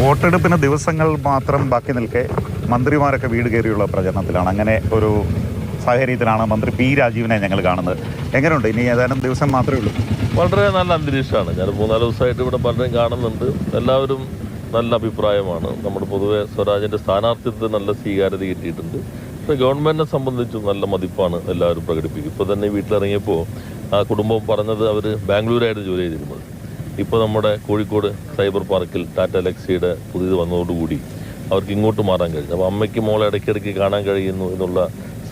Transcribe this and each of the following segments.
വോട്ടെടുപ്പിന് ദിവസങ്ങൾ മാത്രം ബാക്കി നിൽക്കെ മന്ത്രിമാരൊക്കെ വീട് കയറിയുള്ള പ്രചരണത്തിലാണ്. അങ്ങനെ ഒരു സാഹചര്യത്തിലാണ് മന്ത്രി പി രാജീവിനെ ഞങ്ങൾ കാണുന്നത്. എങ്ങനെയുണ്ട്? ഇനി ഏതാനും ദിവസം മാത്രമേ ഉള്ളൂ. വളരെ നല്ല അന്തരീക്ഷമാണ്. ഞാൻ 3-4 ദിവസമായിട്ട് ഇവിടെ പലരും കാണുന്നുണ്ട്. എല്ലാവരും നല്ല അഭിപ്രായമാണ്. നമ്മുടെ പൊതുവെ സ്വരാജിൻ്റെ സ്ഥാനാർത്ഥിത്വത്തിന് നല്ല സ്വീകാര്യത കിട്ടിയിട്ടുണ്ട്. പക്ഷേ ഗവൺമെൻറ്റിനെ സംബന്ധിച്ചും നല്ല മതിപ്പാണ് എല്ലാവരും പ്രകടിപ്പിക്കും. ഇപ്പോൾ തന്നെ വീട്ടിലിറങ്ങിയപ്പോൾ ആ കുടുംബം പറഞ്ഞത് അവർ ബാംഗ്ലൂരായിരുന്നു ജോലി ചെയ്തിരുന്നത്. ഇപ്പോൾ നമ്മുടെ കോഴിക്കോട് സൈബർ പാർക്കിൽ ടാറ്റ ലെക്സിയുടെ പുതിയത് വന്നതോടുകൂടി അവർക്ക് ഇങ്ങോട്ട് മാറാൻ കഴിഞ്ഞു. അപ്പോൾ അമ്മയ്ക്ക് മോളെ ഇടയ്ക്കിടയ്ക്ക് കാണാൻ കഴിയുന്നു എന്നുള്ള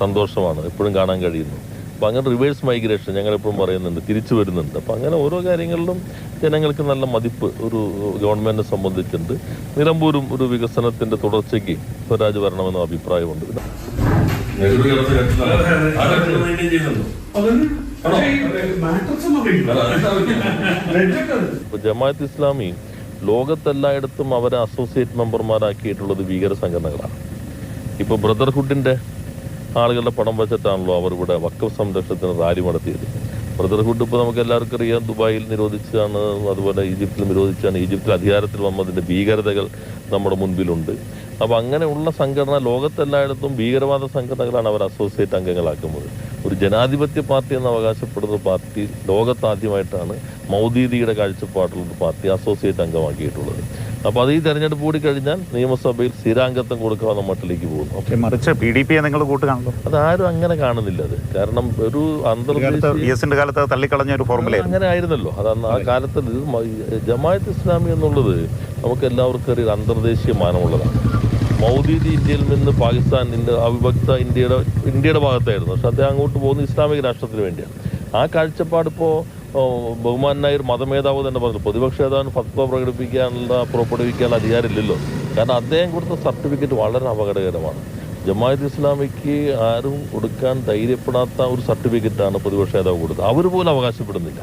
സന്തോഷമാണ്, എപ്പോഴും കാണാൻ കഴിയുന്നു. അപ്പോൾ അങ്ങനെ റിവേഴ്സ് മൈഗ്രേഷൻ ഞങ്ങളെപ്പോഴും പറയുന്നുണ്ട്, തിരിച്ചു വരുന്നുണ്ട്. അപ്പോൾ അങ്ങനെ ഓരോ കാര്യങ്ങളിലും ജനങ്ങൾക്ക് നല്ല മതിപ്പ് ഒരു ഗവൺമെൻറ്റിനെ സംബന്ധിച്ചുണ്ട്. നിലമ്പൂരും ഒരു വികസനത്തിൻ്റെ തുടർച്ചയ്ക്ക് സ്വരാജ് വരണമെന്ന അഭിപ്രായമുണ്ട്. ജമാഅത്ത് ഇസ്ലാമി ലോകത്തെല്ലായിടത്തും അവരെ അസോസിയേറ്റ് മെമ്പർമാരാക്കിയിട്ടുള്ളത് ഭീകര സംഘടനകളാണ്. ഇപ്പോൾ ബ്രദർഹുഡിൻ്റെ ആളുകളുടെ പടം വെച്ചിട്ടാണല്ലോ അവർ ഇവിടെ വഖഫ് സംരക്ഷണത്തിന് റാലി നടത്തിയത്. ബ്രദർഹുഡ് ഇപ്പോൾ നമുക്ക് എല്ലാവർക്കും അറിയാം, ദുബായിൽ നിരോധിച്ചാണ്, അതുപോലെ ഈജിപ്തിൽ നിരോധിച്ചാണ്. ഈജിപ്തിൽ അധികാരത്തിൽ വന്നതിൻ്റെ ഭീകരതകൾ നമ്മുടെ മുൻപിലുണ്ട്. അപ്പോൾ അങ്ങനെയുള്ള സംഘടന ലോകത്തെല്ലായിടത്തും ഭീകരവാദ സംഘടനകളാണ് അവർ അസോസിയേറ്റ് അംഗങ്ങളാക്കുന്നത്. ഒരു ജനാധിപത്യ പാർട്ടി എന്ന് അവകാശപ്പെടുന്ന പാർട്ടി ലോകത്താദ്യമായിട്ടാണ് മൗദീദിയുടെ കാഴ്ചപ്പാടുള്ള പാർട്ടി അസോസിയേറ്റ് അംഗമാക്കിയിട്ടുള്ളത്. അപ്പോൾ അത് ഈ തെരഞ്ഞെടുപ്പ് കൂടി കഴിഞ്ഞാൽ നിയമസഭയിൽ സ്ഥിരാംഗത്വം കൊടുക്കാവുന്ന മട്ടിലേക്ക് പോകുന്നു. മറിച്ച് PDP നിങ്ങൾ കൂട്ട് കാണുന്നു. അതാരും അങ്ങനെ കാണുന്നില്ല. അത് കാരണം ഒരു അന്തർദേശീയ കാലത്ത് തള്ളിക്കളഞ്ഞ ഒരു ഫോർമുല അങ്ങനെ ആയിരുന്നല്ലോ. അതാണ് ആ കാലത്ത് ജമാഅത്ത് ഇസ്ലാമി എന്നുള്ളത് നമുക്ക് എല്ലാവർക്കും അറിയാം അന്തർദേശീയ മാനമുള്ളതാണ്. മൗദൂദി ഇന്ത്യയിൽ നിന്ന് പാകിസ്ഥാനിൻ്റെ അവിഭക്ത ഇന്ത്യയുടെ ഭാഗത്തായിരുന്നു. പക്ഷെ അദ്ദേഹം അങ്ങോട്ട് പോകുന്ന ഇസ്ലാമിക രാഷ്ട്രത്തിന് വേണ്ടിയാണ്. ആ കാഴ്ചപ്പാട് ഇപ്പോൾ ബഹുമാനായ ഒരു മതമേധാവ് തന്നെ പറഞ്ഞു, പ്രതിപക്ഷ നേതാവിന് ഫത്വ പുറപ്പെടുവിക്കാനുള്ള അധികാരമില്ലല്ലോ. കാരണം അദ്ദേഹം കൊടുത്ത സർട്ടിഫിക്കറ്റ് വളരെ അപകടകരമാണ്. ജമാഅത്ത് ഇസ്ലാമിക്ക് ആരും കൊടുക്കാൻ ധൈര്യപ്പെടാത്ത ഒരു സർട്ടിഫിക്കറ്റാണ് പ്രതിപക്ഷ നേതാവ് കൊടുത്തത്. അവർ പോലും അവകാശപ്പെടുന്നില്ല.